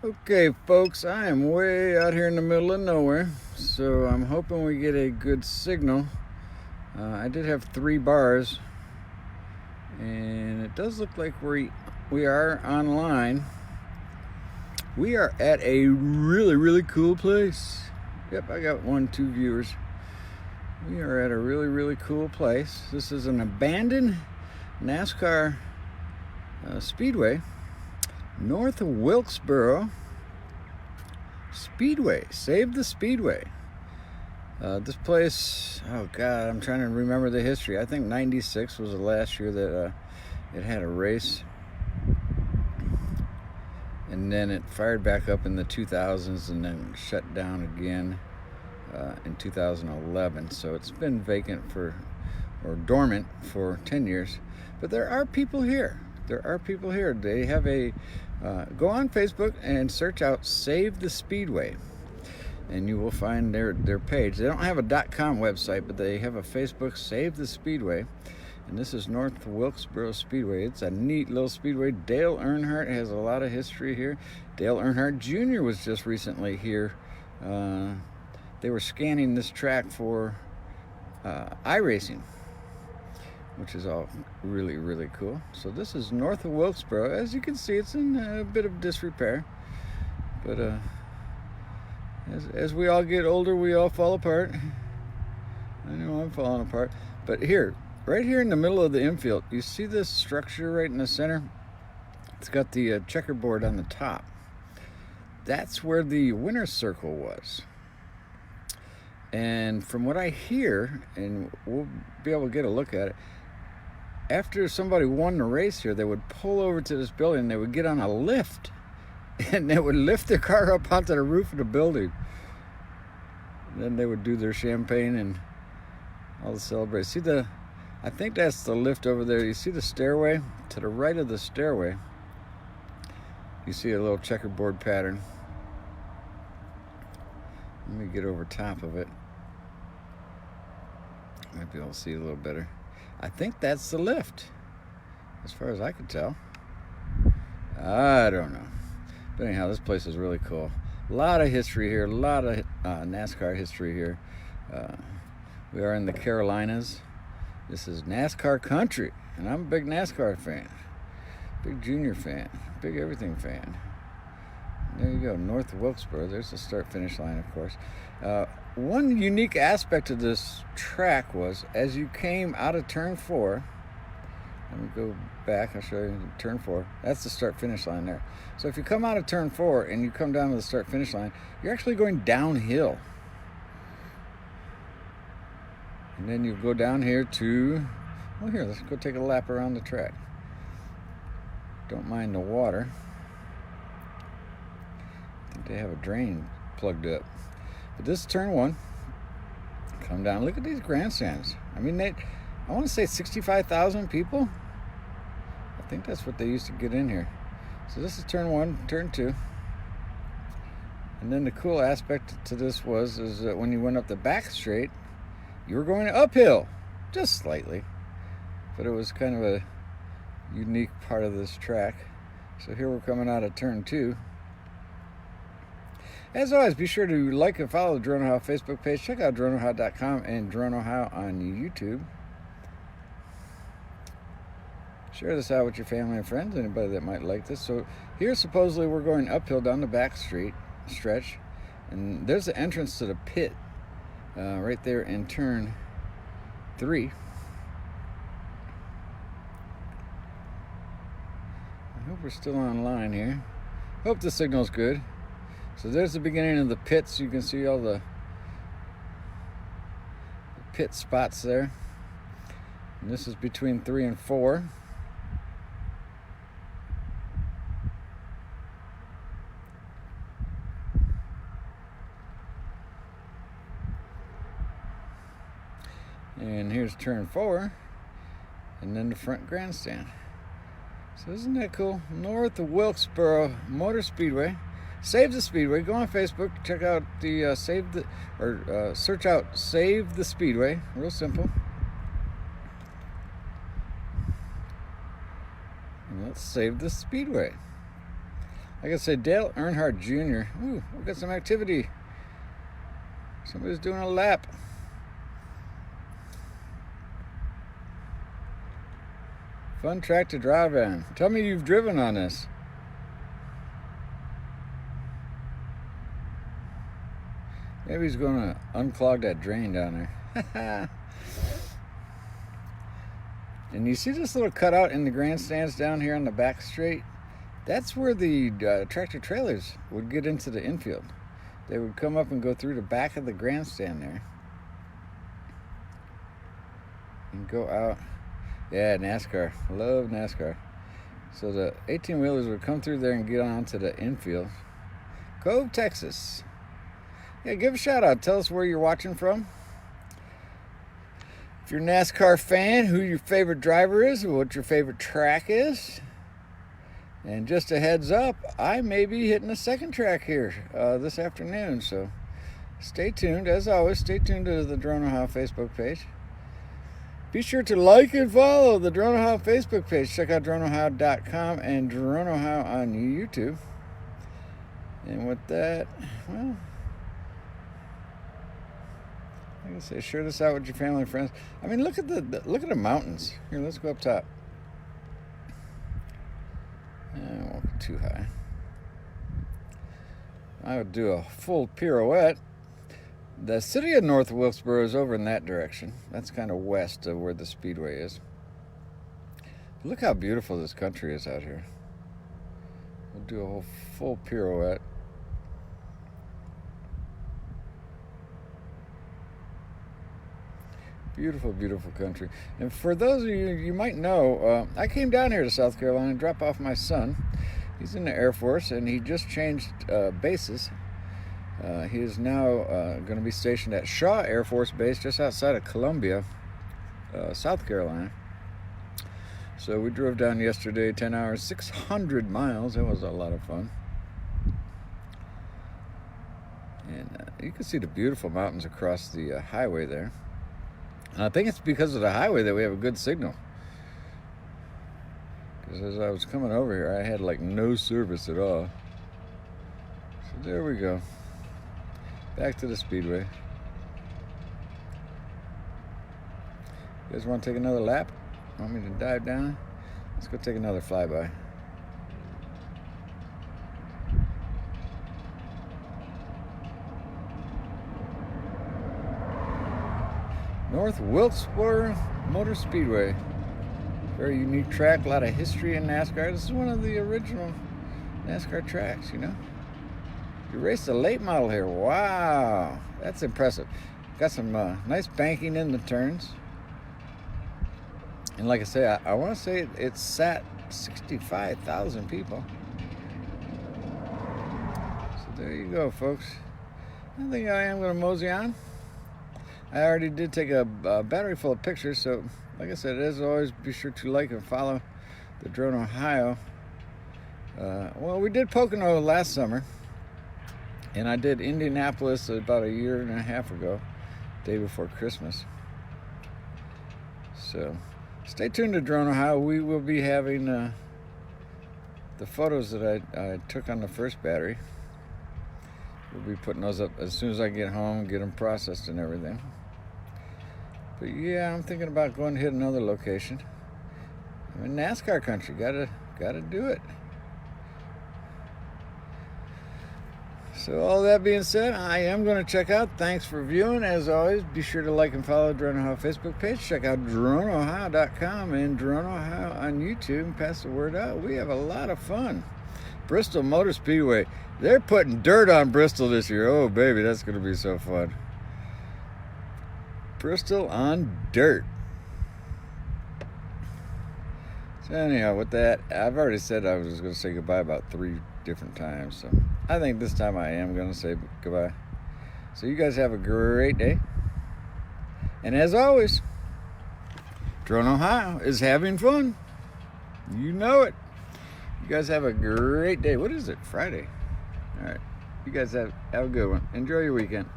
Okay, folks, I am way out here in the middle of nowhere, so I'm hoping we get a good signal. I did have 3 bars, and it does look like we are online. We are at a really cool place. Yep, I got 2 viewers. We are at a really cool place. This is an abandoned NASCAR Speedway north of Wilkesboro. Speedway, save the Speedway. This place, oh God, I'm trying to remember the history. I think 96 was the last year that it had a race. And then it fired back up in the 2000s and then shut down again in 2011. So it's been vacant or dormant for 10 years. But there are people here. They have go on Facebook and search out Save the Speedway, and you will find their page. They don't have a .com website, but they have a Facebook, Save the Speedway. And this is North Wilkesboro Speedway. It's a neat little speedway. Dale Earnhardt has a lot of history here. Dale Earnhardt Jr. was just recently here. They were scanning this track for iRacing, which is all really cool. So this is north of Wilkesboro. As you can see, it's in a bit of disrepair. But as we all get older, we all fall apart. I know I'm falling apart. But here, right here in the middle of the infield, you see this structure right in the center? It's got the checkerboard on the top. That's where the winner's circle was. And from what I hear, and we'll be able to get a look at it, after somebody won the race here, they would pull over to this building, they would get on a lift, and they would lift their car up onto the roof of the building. And then they would do their champagne and all the celebrate. I think that's the lift over there. You see the stairway? To the right of the stairway, you see a little checkerboard pattern. Let me get over top of it. Might be able to see a little better. I think that's the lift, as far as I could tell. I don't know. But anyhow, this place is really cool. A lot of history here, a lot of NASCAR history here. We are in the Carolinas. This is NASCAR country, and I'm a big NASCAR fan. Big junior fan, big everything fan. There you go, north of Wilkesboro. There's the start-finish line, of course. One unique aspect of this track was, as you came out of turn 4, let me go back, I'll show you turn 4. That's the start-finish line there. So if you come out of turn 4 and you come down to the start-finish line, you're actually going downhill. And then you go down here to, well, here, let's go take a lap around the track. Don't mind the water. I think they have a drain plugged up. But this is turn 1. Come down. Look at these grandstands. I mean, I want to say 65,000 people. I think that's what they used to get in here. So this is turn 1, turn 2. And then the cool aspect to this is that when you went up the back straight, you were going uphill, just slightly. But it was kind of a unique part of this track. So here we're coming out of turn 2. As always, be sure to like and follow the Drone How Facebook page. Check out DroneHow.com and Drone How on YouTube. Share this out with your family and friends, anybody that might like this. So here, supposedly, we're going uphill down the back stretch, and there's the entrance to the pit right there in turn 3. I hope we're still online here. Hope the signal's good. So there's the beginning of the pits. You can see all the pit spots there. And this is between 3 and 4. And here's turn 4. And then the front grandstand. So isn't that cool? North of Wilkesboro Motor Speedway. Save the Speedway. Go on Facebook. Check out the search out Save the Speedway. Real simple. And let's save the Speedway. Like I said, Dale Earnhardt Jr. Ooh, we got some activity. Somebody's doing a lap. Fun track to drive in. Tell me you've driven on this. Maybe he's going to unclog that drain down there. And you see this little cutout in the grandstands down here on the back straight? That's where the tractor trailers would get into the infield. They would come up and go through the back of the grandstand there. And go out. Yeah, NASCAR. Love NASCAR. So the 18-wheelers would come through there and get onto the infield. Cove, Texas. Yeah, give a shout out. Tell us where you're watching from. If you're a NASCAR fan, who your favorite driver is, or what your favorite track is. And just a heads up, I may be hitting a second track here this afternoon, so stay tuned. As always, stay tuned to the Drone Ohio Facebook page. Be sure to like and follow the Drone Ohio Facebook page. Check out droneohio.com and Drone Ohio on YouTube. And with that, well, like I say, share this out with your family and friends. I mean, look at the mountains. Here, let's go up top. I won't go too high. I would do a full pirouette. The city of North Wilkesboro is over in that direction. That's kind of west of where the Speedway is. Look how beautiful this country is out here. We'll do a whole full pirouette. Beautiful, beautiful country. And for those of you might know, I came down here to South Carolina to drop off my son. He's in the Air Force, and he just changed bases. He is now going to be stationed at Shaw Air Force Base just outside of Columbia, South Carolina. So we drove down yesterday, 10 hours, 600 miles. That was a lot of fun. And you can see the beautiful mountains across the highway there. And I think it's because of the highway that we have a good signal. Because as I was coming over here, I had like no service at all. So there we go. Back to the Speedway. You guys want to take another lap? Want me to dive down? Let's go take another flyby. North Wilkesboro Motor Speedway. Very unique track, a lot of history in NASCAR. This is one of the original NASCAR tracks, you know. You raced a late model here. Wow, that's impressive. Got some nice banking in the turns. And like I say, I want to say it sat 65,000 people. So there you go, folks. I think I am going to mosey on. I already did take a battery full of pictures, so like I said, as always, be sure to like and follow the Drone Ohio. Well, we did Pocono last summer, and I did Indianapolis about a year and a half ago, day before Christmas. So stay tuned to Drone Ohio. We will be having the photos that I took on the first battery. We'll be putting those up as soon as I get home, get them processed and everything. But yeah, I'm thinking about going to hit another location. I'm in NASCAR country. Gotta do it. So all that being said, I am going to check out. Thanks for viewing. As always, be sure to like and follow Drone Ohio Facebook page. Check out droneohio.com and Drone Ohio on YouTube and pass the word out. We have a lot of fun. Bristol Motor Speedway. They're putting dirt on Bristol this year. Oh, baby, that's going to be so fun. Bristol on dirt. So anyhow, with that, I've already said I was going to say goodbye about 3 different times. So I think this time I am going to say goodbye. So you guys have a great day. And as always, Drone Ohio is having fun. You know it. You guys have a great day. What is it? Friday. All right. You guys have a good one. Enjoy your weekend.